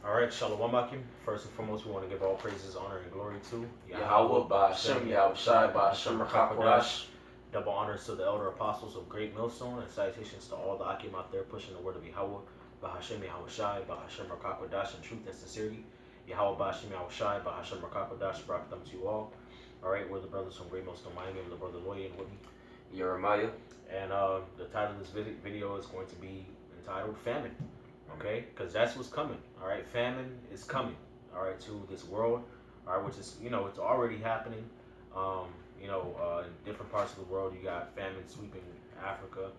All right, Shalom Akim. First and foremost, we want to give all praises, honor, and glory to Yahweh Ba'Hashem, Yahweh Shai Ba'Hashem Rakakwadash. Double honors to the elder apostles of Great Millstone, and salutations to all the Akim out there pushing the word of Yahweh Ba'Hashem, Yahweh Shai Ba'Hashem Rakakwadash in truth and sincerity. Yahweh Ba'Hashem, Yahweh Shai Ba'Hashem Rakakwadash brought them to you all. All right, we're the brothers from Great Millstone, Miami, and the brother Loy and Whitney. Jeremiah. And the title of this video is going to be entitled Famine. Okay, because that's what's coming. All right, famine is coming. All right, to this world. All right, which is it's already happening. In different parts of the world, you got famine sweeping Africa.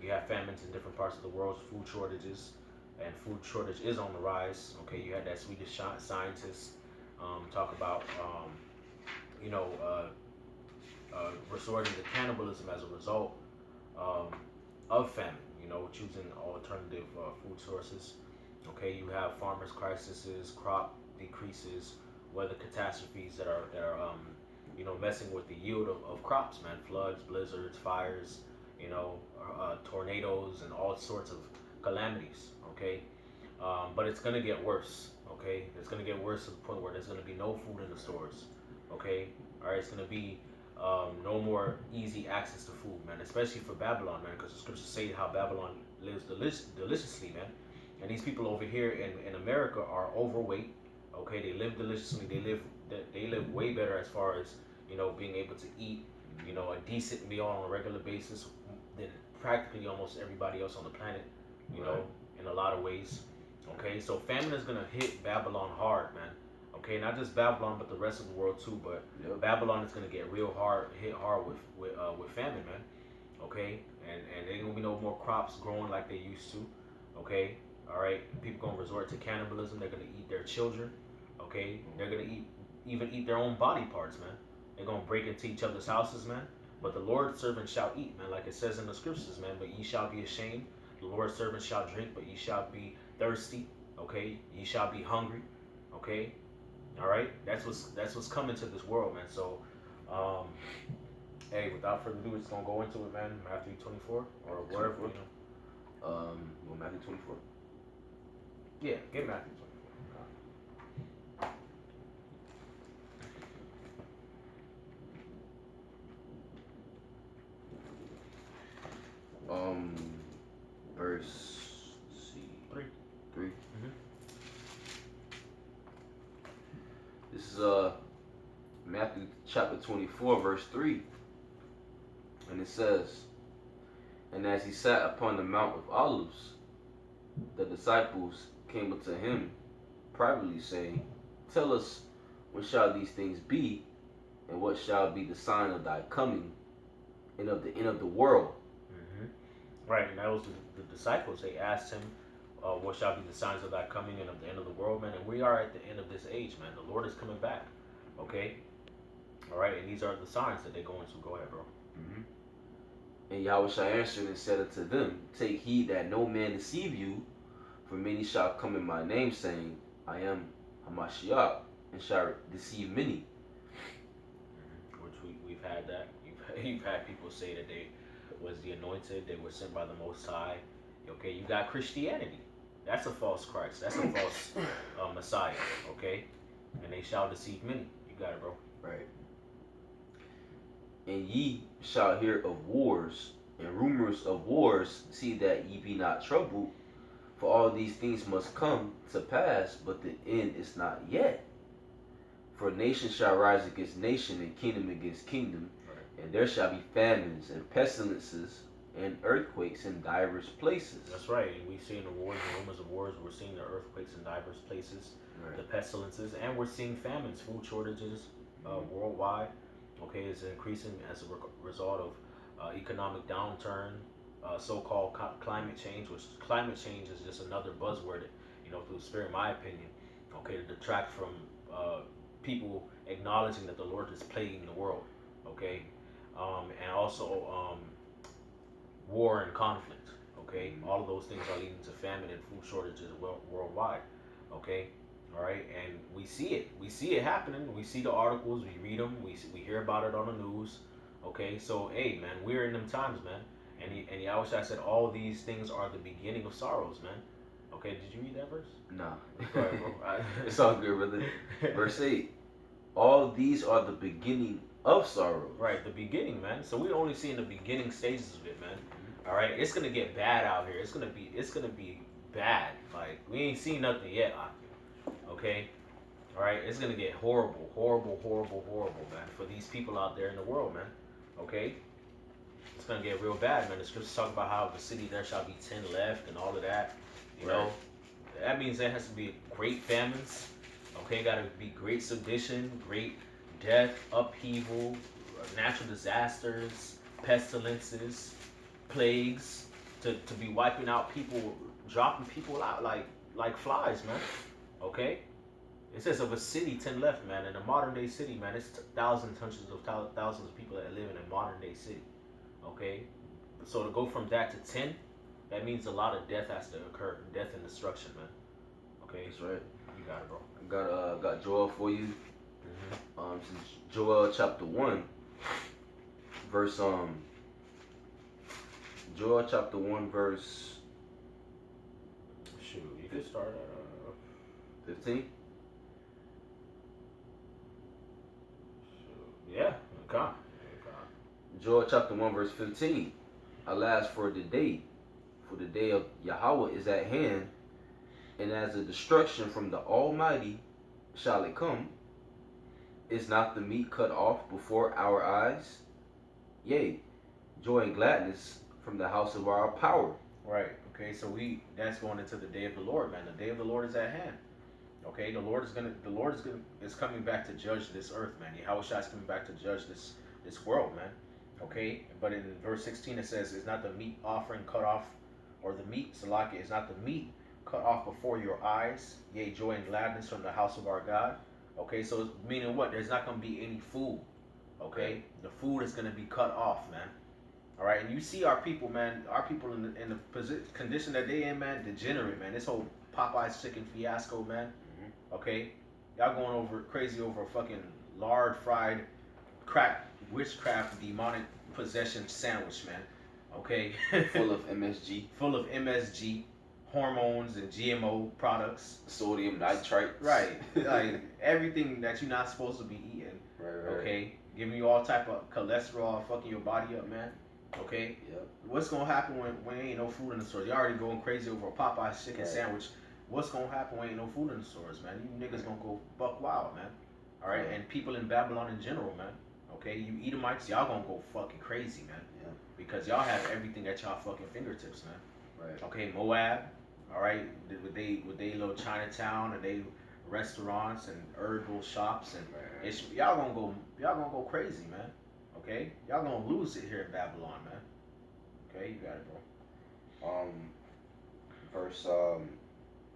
You have famines in different parts of the world, food shortages, and food shortage is on the rise. Okay, you had that Swedish scientist talk about you know resorting to cannibalism as a result of famine. Choosing alternative food sources. Okay, you have farmers' crises, crop decreases, weather catastrophes that are messing with the yield of crops, man. Floods, blizzards, fires, tornadoes, and all sorts of calamities. Okay, but it's gonna get worse. Okay, it's gonna get worse to the point where there's gonna be no food in the stores. Okay, all right, it's gonna be no more easy access to food, man, especially for Babylon, man, because the scriptures say how Babylon lives deliciously, man. And these people over here in America are overweight. Okay, they live deliciously. They live way better as far as being able to eat a decent meal on a regular basis than practically almost everybody else on the planet. Right. In a lot of ways. Okay, so famine is gonna hit Babylon hard, man. Okay, not just Babylon, but the rest of the world too. But Babylon is gonna get hit hard with famine, man. Okay, and there ain't gonna be no more crops growing like they used to. Okay, all right. People gonna resort to cannibalism. They're gonna eat their children. Okay, they're gonna even eat their own body parts, man. They're gonna break into each other's houses, man. But the Lord's servant shall eat, man, like it says in the scriptures, man. But ye shall be ashamed. The Lord's servant shall drink, but ye shall be thirsty. Okay, ye shall be hungry. Okay, all right, that's what's coming to this world, man. So, hey, without further ado, we're just gonna go into it, man. Matthew 24 or wherever, Well, Matthew 24. Yeah, get Matthew 24. Verse. Let's see. 3. 3. Mm-hmm. This is Matthew chapter 24, verse 3, and it says, "And as he sat upon the Mount of Olives, the disciples came unto him privately, saying, Tell us, when shall these things be, and what shall be the sign of thy coming, and of the end of the world?" Right, and that was the disciples. They asked him, what shall be the signs of thy coming and of the end of the world, man? And we are at the end of this age, man. The Lord is coming back. Okay? All right, and these are the signs that they're going to. Go ahead, bro. And Yahweh answered and said unto them, Take heed that no man deceive you, for many shall come in my name, saying, I am Hamashiach, and shall deceive many. Which we've had that. You've had people say that they was the anointed, they were sent by the Most High. Okay, you got Christianity. That's a false Christ. That's a false Messiah. Okay, and they shall deceive many. You got it, bro. Right. And ye shall hear of wars and rumors of wars. See that ye be not troubled, for all these things must come to pass, but the end is not yet. For nation shall rise against nation, and kingdom against kingdom, and there shall be famines and pestilences and earthquakes in divers places. That's right. And we've seen the wars and rumors of wars. We're seeing the earthquakes in divers places, the pestilences, and we're seeing famines, food shortages worldwide. Okay, it's increasing as a result of economic downturn, so-called climate change, which climate change is just another buzzword, through the spirit, in my opinion. Okay, to detract from people acknowledging that the Lord is plaguing the world. Okay, and also war and conflict. Okay, all of those things are leading to famine and food shortages worldwide. Okay, all right, and we see it. We see it happening. We see the articles. We read them. We hear about it on the news. Okay, so hey, man, we're in them times, man. And Yahushua said all these things are the beginning of sorrows, man. Okay, did you read that verse? Nah. Go ahead, bro. It's all good, brother. Verse 8. All these are the beginning of sorrows. Right, the beginning, man. So we're only seeing the beginning stages of it, man. All right, it's gonna get bad out here. It's gonna be bad. Like we ain't seen nothing yet, okay? All right, it's gonna get horrible, horrible, horrible, horrible, man, for these people out there in the world, man. Okay, it's gonna get real bad, man. The scriptures talk about how the city there shall be 10 left and all of that. You Right. know, that means there has to be great famines. Okay, got to be great sedition, great death, upheaval, natural disasters, pestilences, plagues, to be wiping out people, dropping people out like flies, man. Okay, it says of a city 10 left, man. In a modern day city, man, it's thousands, hundreds of thousands of people that live in a modern day city. Okay, so to go from that to 10, that means a lot of death has to occur, death and destruction, man. Okay, That's right. you got it, bro. Got Joel for you. Mm-hmm. Since Joel chapter 1, verse Joel chapter 1 verse Shoot, you can start at 15. shoot. Yeah, okay. Joel chapter 1 verse 15. Alas for the day of Yahweh is at hand, and as a destruction from the Almighty shall it come. Is not the meat cut off before our eyes? Yea, joy and gladness from the house of our power. Right. Okay. So that's going into the day of the Lord, man. The day of the Lord is at hand. Okay. The Lord is coming back to judge this earth, man. Yahweh Shai is coming back to judge this world, man. Okay. But in verse 16 it says, "Is not the meat offering cut off, or the meat salaki is not the meat cut off before your eyes? Yea, joy and gladness from the house of our God." Okay. So meaning what? There's not going to be any food. Okay. The food is going to be cut off, man. All right, and you see our people, man. Our people in the condition that they in, man, degenerate, man. This whole Popeye's chicken fiasco, man. Okay, y'all going over crazy over a fucking lard fried, crack witchcraft demonic possession sandwich, man. Okay, Full of MSG, full of MSG, hormones and GMO products, sodium nitrite. right? Like everything that you're not supposed to be eating. Right. Okay, giving you all type of cholesterol, fucking your body up, man. Okay? Yep. What's gonna happen when ain't no food in the stores? You already going crazy over a Popeye's chicken sandwich. What's gonna happen when ain't no food in the stores, man? You niggas gonna go buck wild, man. Alright? And people in Babylon in general, man. Okay? You Edomites, y'all gonna go fucking crazy, man. Yeah. Because y'all have everything at y'all fucking fingertips, man. Right. Okay, Moab, alright, with they little Chinatown and they restaurants and herbal shops and it's y'all gonna go crazy, man. Okay? Y'all gonna lose it here in Babylon, man. Okay, you got it, bro. Verse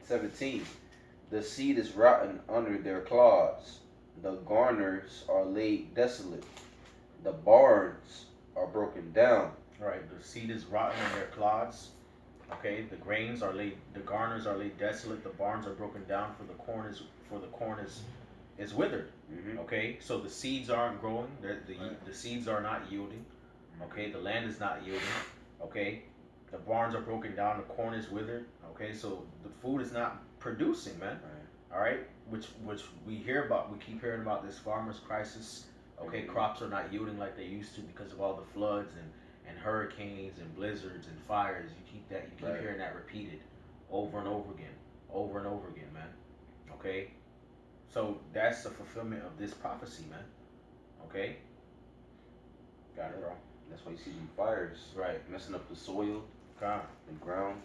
17. The seed is rotten under their claws. The garners are laid desolate. The barns are broken down. Alright, the seed is rotten in their clods. Okay, the garners are laid desolate, the barns are broken down, for the corn is withered. Mm-hmm. Okay, so the seeds aren't growing, the seeds are not yielding. Okay, the land is not yielding. Okay, the barns are broken down, the corn is withered. Okay, so the food is not producing, man. All right, which we hear about. We keep hearing about this farmers crisis. Okay, crops are not yielding like they used to because of all the floods and hurricanes and blizzards and fires. You keep hearing that repeated over and over again, man. Okay, so that's the fulfillment of this prophecy, man. Okay, got it, bro. That's why you see them fires, right, messing up the soil, God, the ground.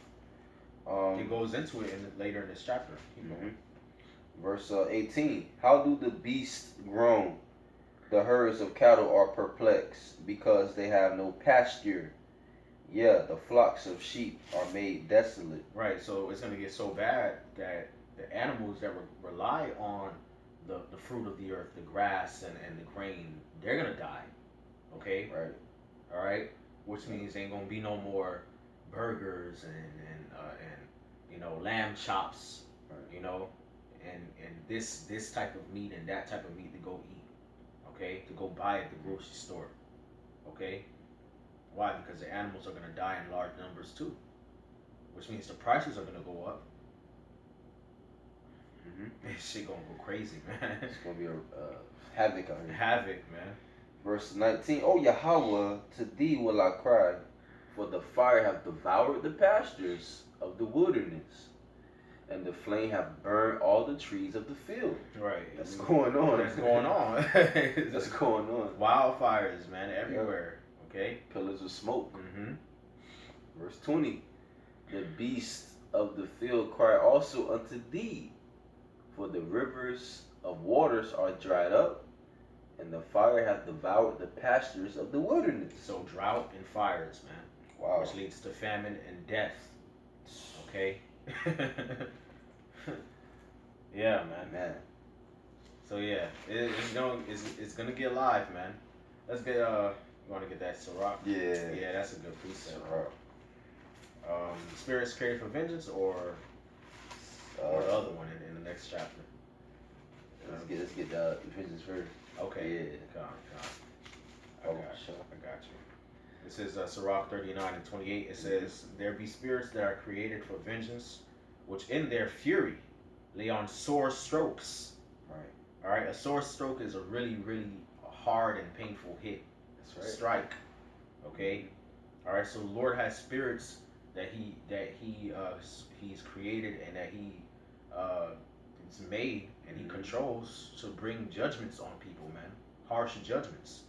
It goes into it later in this chapter. Verse 18. How do the beasts groan? The herds of cattle are perplexed, because they have no pasture. Yeah, the flocks of sheep are made desolate. Right, so it's going to get so bad that the animals that rely on the fruit of the earth, the grass and the grain, they're going to die. Okay? Right. All right? Which means ain't going to be no more burgers and lamb chops, right. And this type of meat and that type of meat to go eat. Okay? To go buy at the grocery store. Okay? Why? Because the animals are going to die in large numbers too. Which means the prices are going to go up. This shit gonna go crazy, man. It's gonna be a havoc out here. Havoc, man. Verse 19. Oh Yahweh, to thee will I cry, for the fire hath devoured the pastures of the wilderness, and the flame hath burned all the trees of the field. Right. That's going on. That's going on. That's going on. Wildfires, man, everywhere. Okay. Pillars of smoke. Mm-hmm. Verse 20. The beasts of the field cry also unto thee, for the rivers of waters are dried up, and the fire hath devoured the pastures of the wilderness. So drought and fires, man. Wow. Which leads to famine and death. Okay. Yeah, man. So yeah, it's gonna get live, man. Let's get you wanna get that Sirach? Yeah. Yeah, that's a good precept, bro. Spirits created for vengeance or the other one in the next chapter. Let's get the vengeance first. Okay. Yeah. Come on. I got you. It says Sirach 39 and 28. It says, "There be spirits that are created for vengeance, which in their fury lay on sore strokes." Right. All right. A sore stroke is a really, really hard and painful hit. That's right. Strike. Okay. All right. So the Lord has spirits that he's created and that he it's made and he controls to bring judgments on people, man. Harsh judgments.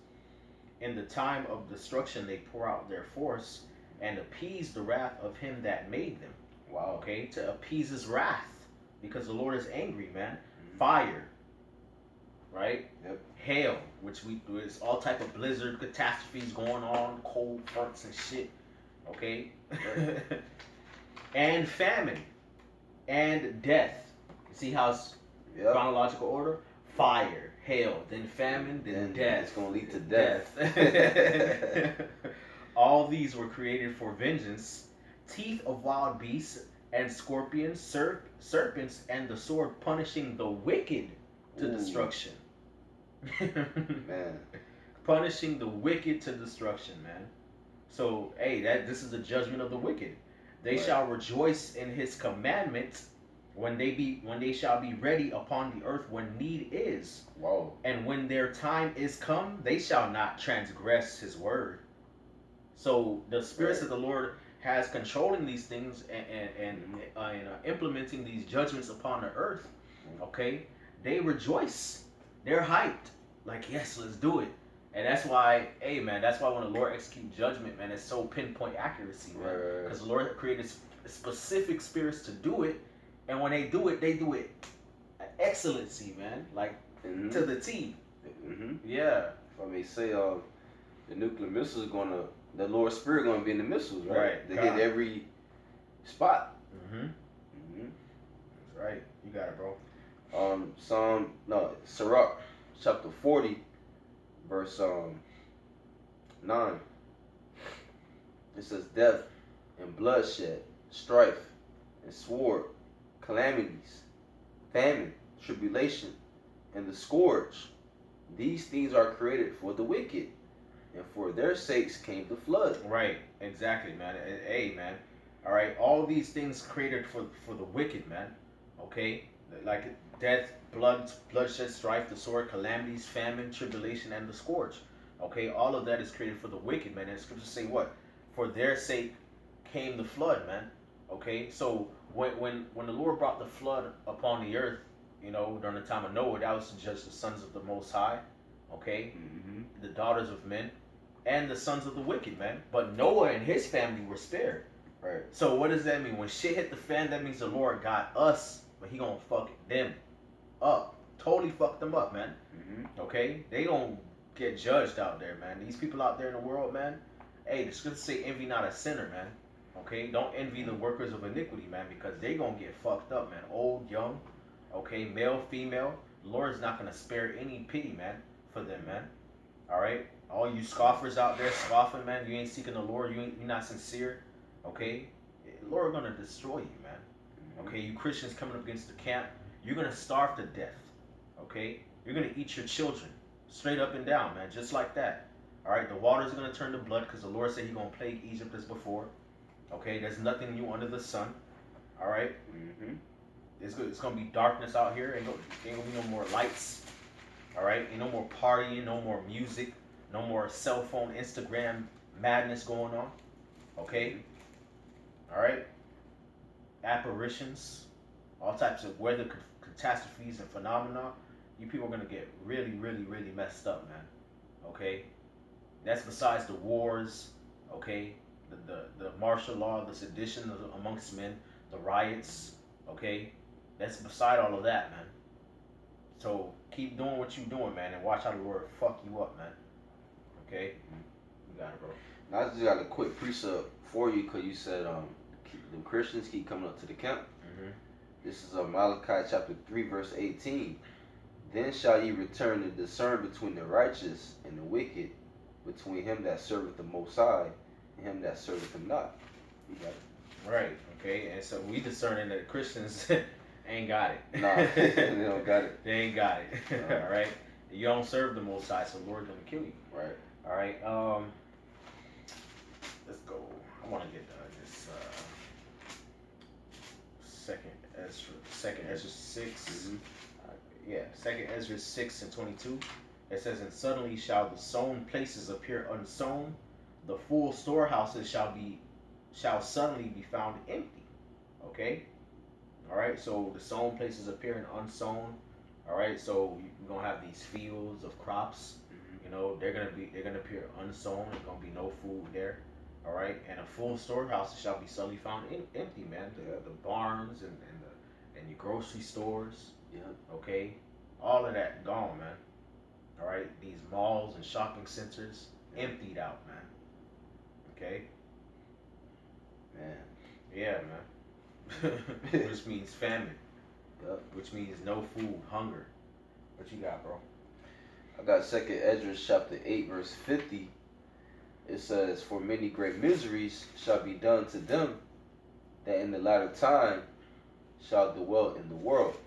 In the time of destruction, they pour out their force and appease the wrath of him that made them. Wow. Okay, to appease his wrath, because the Lord is angry, man. Fire, right? Yep. Hail, which there's all type of blizzard catastrophes going on, cold fronts and shit. Okay, and famine and death. You see how it's chronological order? Fire, hail, then famine, then death. It's gonna lead to death. All these were created for vengeance. Teeth of wild beasts and scorpions, serpents, and the sword punishing the wicked to destruction. Man. Punishing the wicked to destruction, man. So, hey, this is the judgment of the wicked. They shall rejoice in his commandments when they shall be ready upon the earth when need is. Wow. And when their time is come, they shall not transgress his word. So the spirits of the Lord has controlling these things and implementing these judgments upon the earth. Okay, they rejoice. They're hyped. Like, yes, let's do it. And that's why, hey man, that's why when the Lord execute judgment, man, it's so pinpoint accuracy, man. Because the Lord created specific spirits to do it, and when they do it at excellency, man, like to the T. Yeah. If I may say, the nuclear missiles the Lord's Spirit gonna be in the missiles, right? They hit every spot. That's right. You got it, bro. Sirach chapter 40. Verse 9, it says, death and bloodshed, strife and sword, calamities, famine, tribulation, and the scourge. These things are created for the wicked, and for their sakes came the flood. Right, exactly, man. Hey, man. All right, all these things created for the wicked, man. Okay, like death, bloodshed, strife, the sword, calamities, famine, tribulation, and the scourge. Okay, all of that is created for the wicked, man. And the scriptures say what? For their sake came the flood, man. Okay, so when the Lord brought the flood upon the earth, during the time of Noah, that was to judge the sons of the Most High. Okay, the daughters of men, and the sons of the wicked, man. But Noah and his family were spared. Right. So what does that mean? When shit hit the fan, that means the Lord got us, but he gonna fuck them up. Totally fuck them up, man. Okay? They don't get judged out there, man. These people out there in the world, man. Hey, the scriptures say envy not a sinner, man. Okay? Don't envy the workers of iniquity, man, because they gonna get fucked up, man. Old, young, okay, male, female. The Lord is not gonna spare any pity, man, for them, man. Alright? All you scoffers out there scoffing, man, you ain't seeking the Lord, you're not sincere. Okay? The Lord gonna destroy you, man. Okay, you Christians coming up against the camp, you're gonna starve to death. Okay, you're gonna eat your children straight up and down, man, just like that. All right, the waters are gonna turn to blood because the Lord said He's gonna plague Egypt as before. Okay, there's nothing new under the sun. All right, It's gonna be darkness out here. Ain't gonna be no more lights. All right, ain't no more partying, no more music, no more cell phone, Instagram madness going on. Okay, all right, apparitions, all types of weather catastrophes and phenomena. You people are gonna get really, really, really messed up, man. Okay, that's besides the wars. Okay, the martial law, the sedition amongst men, the riots. Okay, that's beside all of that, man. So keep doing what you doing, man, and watch how the Lord fuck you up, man. Okay, you got it, bro. Now I just got a quick precept for you because you said the Christians keep coming up to the camp. Mm-hmm. This is Malachi chapter 3 verse 18. Then shall ye return and discern between the righteous and the wicked, between him that serveth the Most High and him that serveth him not. You got it. Right. Okay, and so we discerning that Christians ain't got it. Nah, they don't got it. They ain't got it. All right. You don't serve the Most High, so the Lord's gonna kill you. Right. All right. Let's go. I want to get this second Ezra 6. Mm-hmm. Second Ezra 6:22. It says, "And suddenly shall the sown places appear unsown; the full storehouses shall suddenly be found empty." Okay. All right. So the sown places appearing unsown. All right. So you're gonna have these fields of crops. Mm-hmm. You know they're gonna appear unsown. There's gonna be no food there. All right. And a full storehouse shall be suddenly found empty, man. The barns and your grocery stores. Yeah. Okay, all of that gone, man. All right, these malls and shopping centers emptied out, man. Okay. Man. Yeah, man. Which means famine. Yep. Which means no food, hunger. What you got, bro? I got second Ezra chapter 8 verse 50. It says, "For many great miseries shall be done to them that in the latter time shall dwell in the world."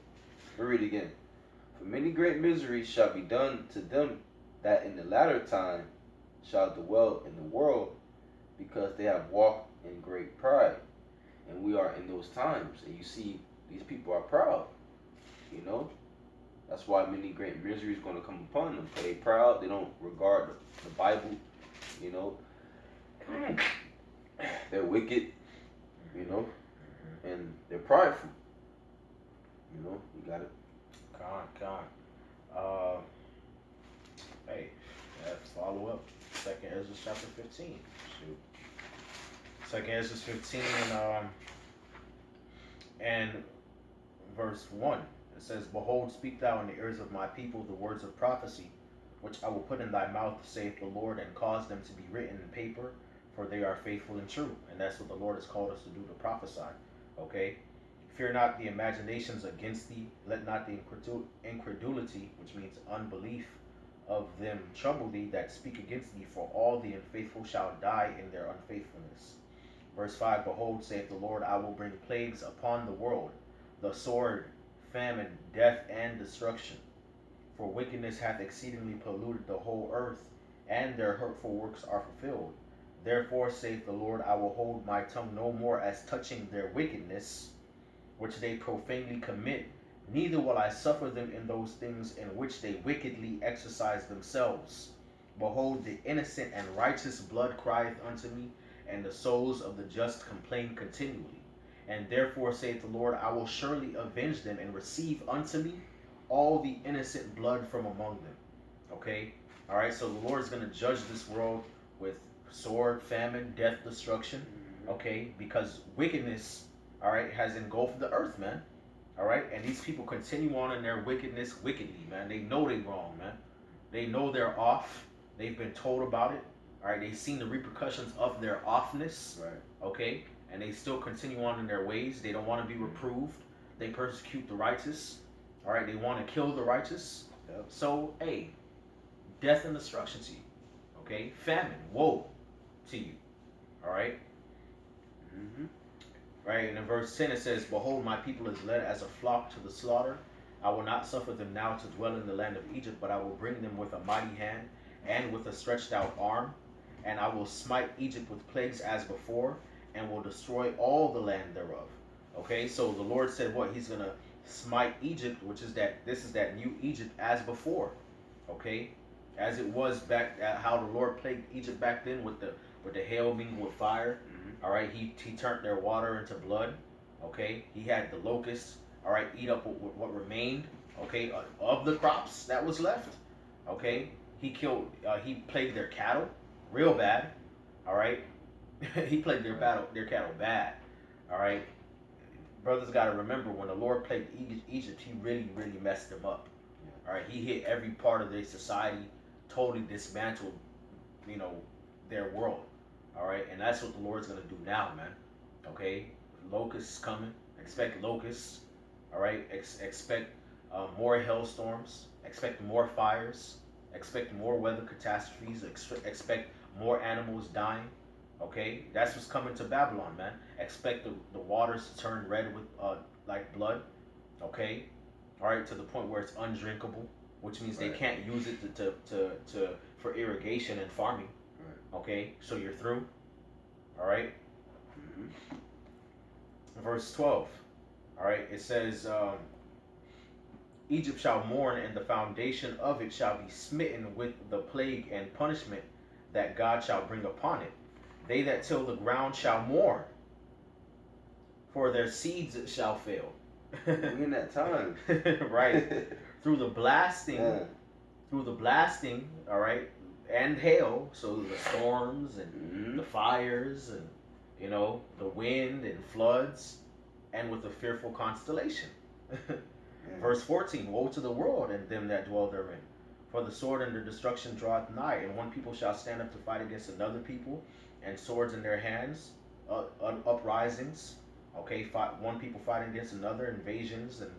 We'll read it again. "For many great miseries shall be done to them that in the latter time shall dwell in the world, because they have walked in great pride." And we are in those times. And you see, these people are proud. You know? That's why many great miseries going to come upon them. They proud. They don't regard the Bible. You know? They're wicked. You know? And they're prideful. You know? You got it. Hey, let's follow up. Second Ezra chapter 15. Shoot. Second Ezra 15 and verse 1. It says, "Behold, speak thou in the ears of my people the words of prophecy, which I will put in thy mouth, saith the Lord, and cause them to be written in paper, for they are faithful and true." And that's what the Lord has called us to do, to prophesy. Okay? "Fear not the imaginations against thee, let not the incredulity," which means unbelief, "of them trouble thee that speak against thee, for all the unfaithful shall die in their unfaithfulness." Verse 5, "Behold, saith the Lord, I will bring plagues upon the world, the sword, famine, death, and destruction. For wickedness hath exceedingly polluted the whole earth, and their hurtful works are fulfilled. Therefore, saith the Lord, I will hold my tongue no more as touching their wickedness, which they profanely commit, neither will I suffer them in those things in which they wickedly exercise themselves. Behold, the innocent and righteous blood crieth unto me, and the souls of the just complain continually. And therefore, saith the Lord, I will surely avenge them and receive unto me all the innocent blood from among them." Okay? All right, so the Lord is going to judge this world with sword, famine, death, destruction. Okay? Because wickedness, all right, has engulfed the earth, man. All right? And these people continue on in their wickedness wickedly, man. They know they're wrong, man. They know they're off. They've been told about it. All right? They've seen the repercussions of their offness. Right. Okay? And they still continue on in their ways. They don't want to be reproved. They persecute the righteous. All right? They want to kill the righteous. Yep. So, hey, death and destruction to you. Okay? Famine, woe to you. All right? Mm-hmm. Right? And in verse 10 it says, "Behold, my people is led as a flock to the slaughter. I will not suffer them now to dwell in the land of Egypt, but I will bring them with a mighty hand and with a stretched out arm. And I will smite Egypt with plagues as before, and will destroy all the land thereof." Okay, so the Lord said what? He's going to smite Egypt, which is that this is that new Egypt as before, okay, as it was back how the Lord plagued Egypt back then with the hail mingled with fire. All right, he turned their water into blood. Okay, he had the locusts. All right, eat up what remained. Okay, of the crops that was left. Okay, he plagued their cattle, real bad. All right, he plagued their cattle bad. All right, brothers got to remember when the Lord plagued Egypt, he really, really messed them up. All right, he hit every part of their society, totally dismantled, you know, their world. All right, and that's what the Lord's gonna do now, man. Okay, locusts coming. Expect locusts. All right, expect more hailstorms. Expect more fires. Expect more weather catastrophes. Expect more animals dying. Okay, that's what's coming to Babylon, man. Expect the waters to turn red with like blood. Okay, all right, to the point where it's undrinkable, which means they can't use it to for irrigation and farming. Okay, so you're through. All right. Verse 12. All right, it says, Egypt shall mourn, and the foundation of it shall be smitten with the plague and punishment that God shall bring upon it. They that till the ground shall mourn, for their seeds shall fail. We in that time. Right. Through the blasting, all right, and hail, so the storms and the fires and the wind and floods, and with a fearful constellation. Verse 14, woe to the world and them that dwell therein. For the sword and their destruction draweth nigh, and one people shall stand up to fight against another people, and swords in their hands, uprisings. Okay, one people fighting against another, invasions and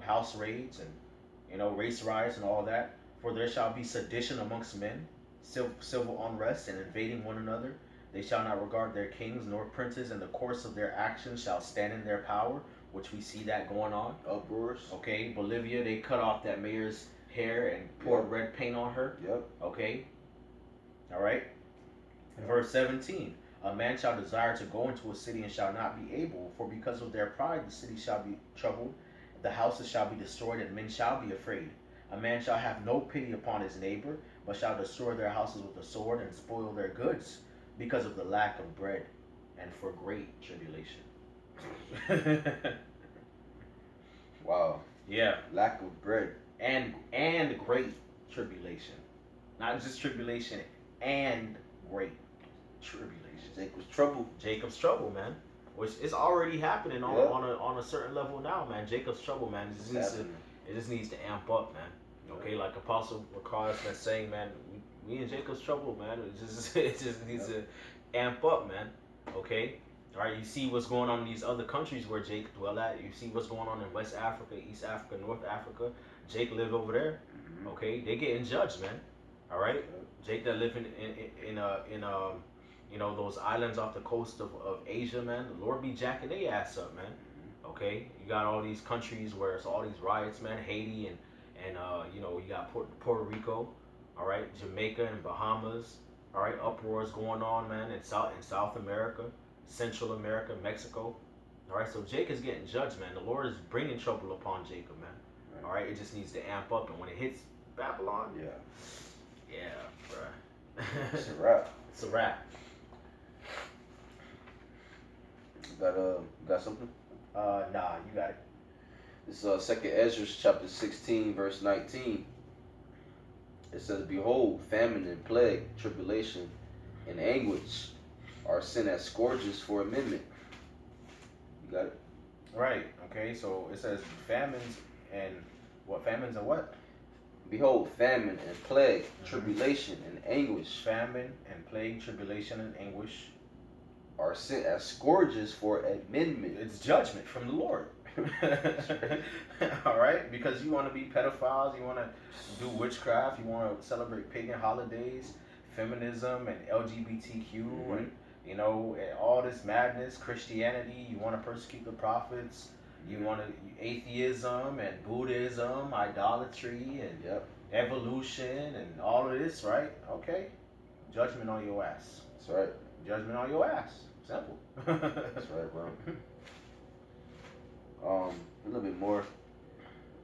house raids and race riots and all that. For there shall be sedition amongst men, civil unrest and invading one another. They shall not regard their kings nor princes, and the course of their actions shall stand in their power, which we see that going on. Uproars. Okay, Bolivia, they cut off that mayor's hair and poured red paint on her. Yep. Okay. All right. Verse 17. A man shall desire to go into a city and shall not be able, for because of their pride the city shall be troubled, the houses shall be destroyed, and men shall be afraid. A man shall have no pity upon his neighbor, but shall destroy their houses with the sword and spoil their goods, because of the lack of bread and for great tribulation. Wow. Yeah. Lack of bread. And great tribulation. Not just tribulation, and great tribulation. Jacob's trouble, man. Which is already happening on a certain level now, man. Jacob's trouble, man. It just needs to amp up, man. Okay, like Apostle Ricard has been saying, man, we in Jacob's trouble, man. It just needs to amp up, man. Okay? Alright, you see what's going on in these other countries where Jake dwell at. You see what's going on in West Africa, East Africa, North Africa. Jake live over there. Okay? They getting judged, man. Alright? Jake that live in those islands off the coast of Asia, man. The Lord be jacking their ass up, man. Okay? You got all these countries where it's all these riots, man. Haiti and you got Puerto Rico, all right, Jamaica and Bahamas, all right, uproars going on, man, in South America, Central America, Mexico, all right. So Jake is getting judged, man. The Lord is bringing trouble upon Jacob, man. Right. All right, it just needs to amp up, and when it hits Babylon, bruh, it's a wrap. It's a wrap. You got something? Nah, you got it. It's 2nd Ezra chapter 16 verse 19. It says, behold, famine and plague, tribulation and anguish are sent as scourges for amendment. You got it? Right. Okay. So it says famines and what? Behold, famine and plague, tribulation and anguish. Famine and plague, tribulation and anguish are sent as scourges for amendment. It's judgment from the Lord. All right, because you want to be pedophiles, you want to do witchcraft, you want to celebrate pagan holidays, feminism and LGBTQ, and and all this madness, Christianity. You want to persecute the prophets. You want to atheism and Buddhism, idolatry and evolution and all of this, right? Okay, judgment on your ass. That's right. Judgment on your ass. Simple. That's right, bro. A little bit more.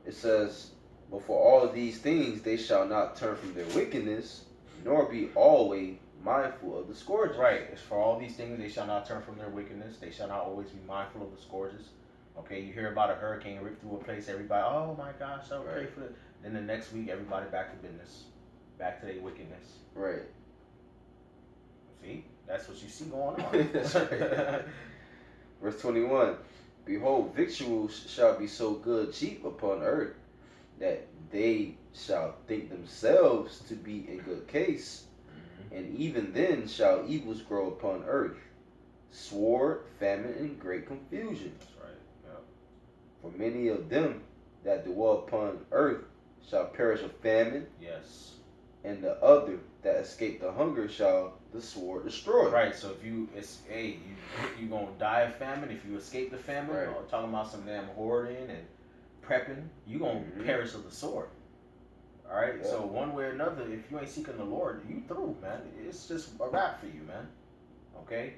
It says, "But for all of these things they shall not turn from their wickedness, nor be always mindful of the scourges." Right. It's for all these things they shall not turn from their wickedness. They shall not always be mindful of the scourges. Okay, you hear about a hurricane rip through a place, everybody, oh my gosh, I'll pray for it. Then the next week, everybody back to business, back to their wickedness. Right. See, that's what you see going on. That's right. Verse 21. "Behold, victuals shall be so good cheap upon earth, that they shall think themselves to be in good case. And even then shall evils grow upon earth, sword, famine, and great confusion. That's right. Yep. For many of them that dwell upon earth shall perish of famine, Yes. and the other that escape the hunger shall the sword destroy." Right. So if you gonna die of famine if you escape the famine. Right. Or talking about some damn hoarding and prepping, you gonna perish of the sword. All right. Yep. So one way or another, if you ain't seeking the Lord, you through, man. It's just a wrap for you, man. Okay.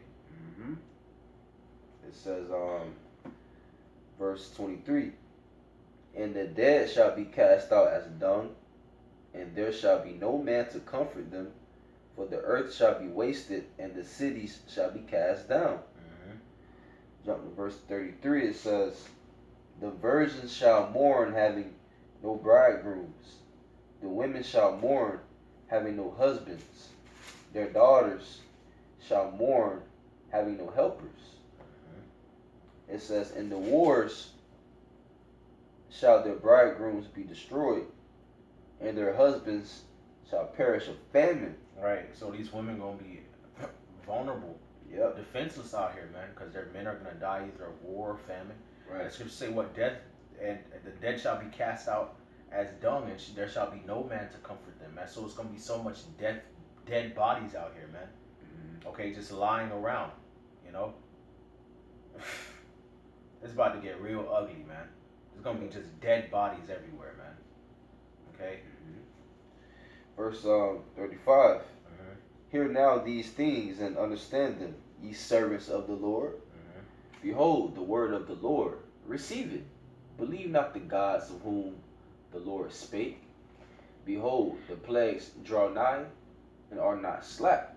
It says, verse 23, "And the dead shall be cast out as dung, and there shall be no man to comfort them, for the earth shall be wasted, and the cities shall be cast down." Jump to verse 33, it says, "The virgins shall mourn, having no bridegrooms. The women shall mourn, having no husbands. Their daughters shall mourn, having no helpers." It says, "In the wars shall their bridegrooms be destroyed, and their husbands shall perish of famine." Right. So these women gonna be vulnerable, Yep. defenseless out here, man, because their men are gonna die either of war or famine. Right. And scripture say what death and the dead shall be cast out as dung, and there shall be no man to comfort them, man. So it's gonna be so much dead bodies out here, man. Okay, just lying around, you know. It's about to get real ugly, man. There's gonna be just dead bodies everywhere, man. Okay. Verse 35. Mm-hmm. "Hear now these things and understand them, ye servants of the Lord. Behold the word of the Lord, receive it. Believe not the gods of whom the Lord spake. Behold, the plagues draw nigh and are not slack."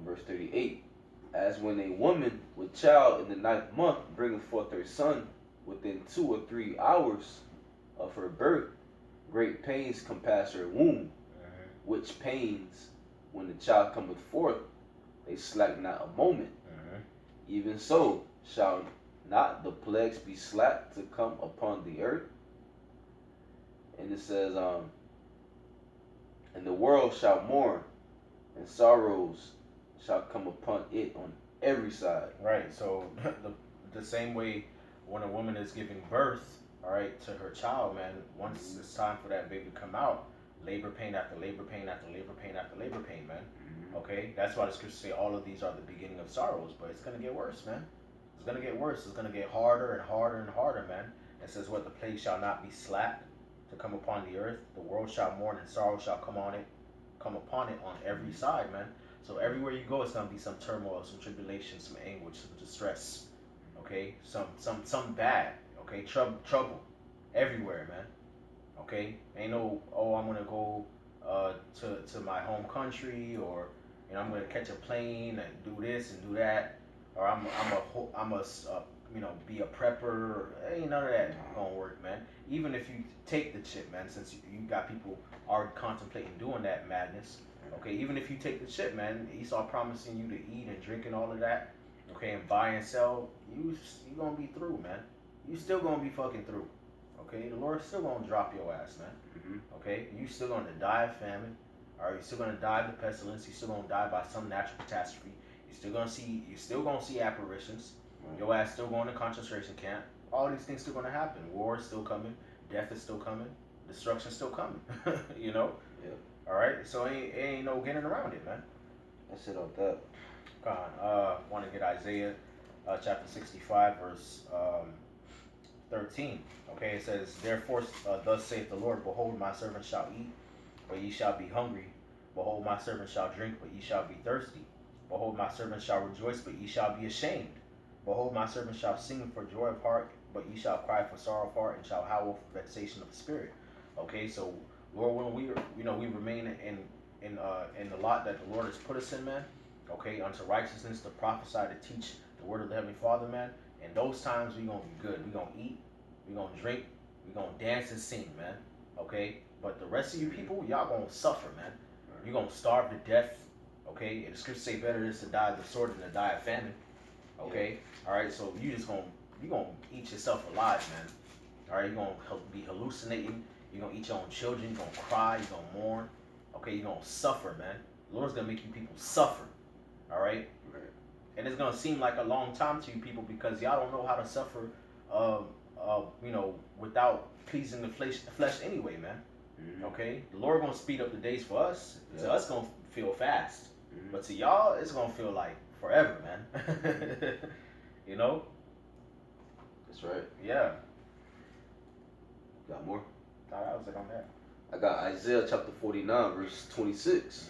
Verse 38. "As when a woman with child in the ninth month bringeth forth her son within 2 or 3 hours of her birth, great pains compass her womb, which pains, when the child cometh forth, they slack not a moment. Even so shall not the plagues be slack to come upon the earth." And it says, "And the world shall mourn, and sorrows shall come upon it on every side." Right. So the same way when a woman is giving birth, all right, to her child, man, once it's time for that baby to come out, labor pain after labor pain after labor pain after labor pain, man. Okay, that's why the scriptures say all of these are the beginning of sorrows, but it's gonna get worse, man. It's gonna get worse. It's gonna get harder and harder and harder, man. It says, "What the plague shall not be slack to come upon the earth. The world shall mourn, and sorrow shall come upon it on every side, man." So everywhere you go, it's gonna be some turmoil, some tribulation, some anguish, some distress. Okay, some bad. Okay, trouble, everywhere, man. Okay, ain't no, oh, I'm gonna go to my home country, or I'm gonna catch a plane and do this and do that, or I'm a be a prepper. Ain't none of that gonna work, man. Even if you take the chip, man, since you got people already contemplating doing that madness. Okay, even if you take the chip, man, Esau promising you to eat and drink and all of that. Okay, and buy and sell, you gonna be through, man. You still gonna be fucking through. Okay, the Lord's still gonna drop your ass, man. Okay, you still gonna die of famine. Or you still gonna die of the pestilence. You still gonna die by some natural catastrophe. You still gonna see apparitions. Your ass still going to concentration camp. All these things still gonna happen. War is still coming. Death is still coming. Destruction is still coming. you know. Yep. All right. So ain't no getting around it, man. That's it on that. Come on. Want to get Isaiah chapter 65 verse 13. Okay, it says, "Therefore, thus saith the Lord, behold, my servant shall eat, but ye shall be hungry. Behold, my servant shall drink, but ye shall be thirsty. Behold, my servant shall rejoice, but ye shall be ashamed. Behold, my servant shall sing for joy of heart, but ye shall cry for sorrow of heart, and shall howl for vexation of spirit. Okay, so Lord, when we remain in the lot that the Lord has put us in, man. Okay, unto righteousness, to prophesy, to teach the word of the Heavenly Father, man. In those times, we gonna be good. We gonna eat. We gonna drink. We gonna dance and sing, man. Okay, but the rest of you people, y'all gonna suffer, man. You gonna starve to death. Okay, and the scriptures say better is to die of the sword than to die of famine. Okay, all right. So you gonna eat yourself alive, man. All right, you're gonna be hallucinating. You're gonna eat your own children. You're gonna cry. You're gonna mourn. Okay, you're gonna suffer, man. The Lord's gonna make you people suffer. All right, and it's gonna seem like a long time to you people because y'all don't know how to suffer. Without pleasing the flesh anyway, man. Okay, the Lord gonna speed up the days for us. To us, gonna feel fast, but to y'all, it's gonna feel like forever, man. you know. That's right. Yeah. Got more? That was it on that. I got Isaiah chapter 49, verse 26.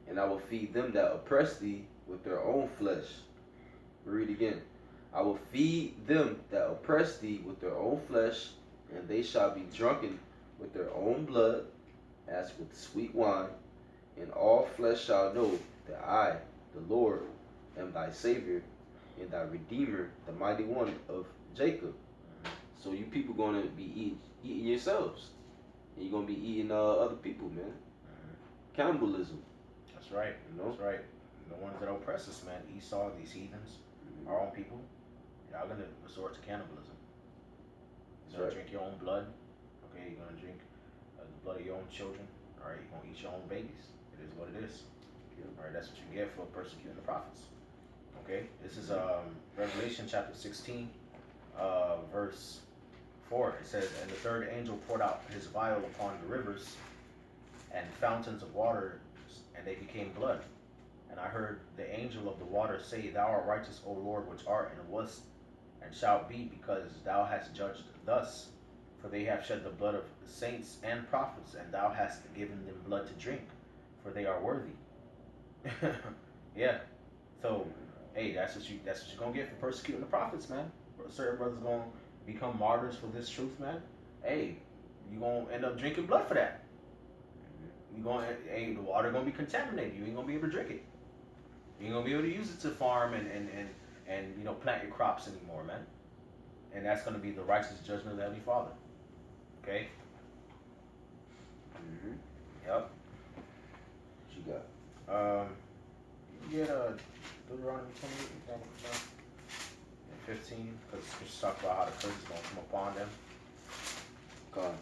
And I will feed them that oppress thee with their own flesh. Read again. I will feed them that oppress thee with their own flesh, and they shall be drunken with their own blood, as with sweet wine. And all flesh shall know that I, the Lord, am thy Savior, and thy Redeemer, the mighty one of Jacob. So you people gonna be eating yourselves, and you're gonna be eating other people, man. Cannibalism. That's right. You know? That's right. The ones that oppress us, man. Esau, these heathens, our own people. Y'all gonna resort to cannibalism. You're gonna drink your own blood. Okay, you're gonna drink the blood of your own children. All right, you're gonna eat your own babies. It is what it is. All right, that's what you get for persecuting the prophets. Okay, this is Revelation chapter 16, verse 4. It says, "And the third angel poured out his vial upon the rivers and fountains of water, and they became blood. And I heard the angel of the water say, Thou art righteous, O Lord, which art and wast and shalt be, because thou hast judged thus. For they have shed the blood of saints and prophets, and thou hast given them blood to drink, for they are worthy." Yeah. So, hey, that's what you're gonna get for persecuting the prophets, man. Certain brothers gonna become martyrs for this truth, man. Hey, you gonna end up drinking blood for that. The water gonna be contaminated. You ain't gonna be able to drink it. You ain't gonna be able to use it to farm and plant your crops anymore, man. And that's gonna be the righteous judgment of the Heavenly Father. Okay. Yep. What you got? You get Deuteronomy 28 and 15, because it's talk about how the curse is gonna come upon them. God.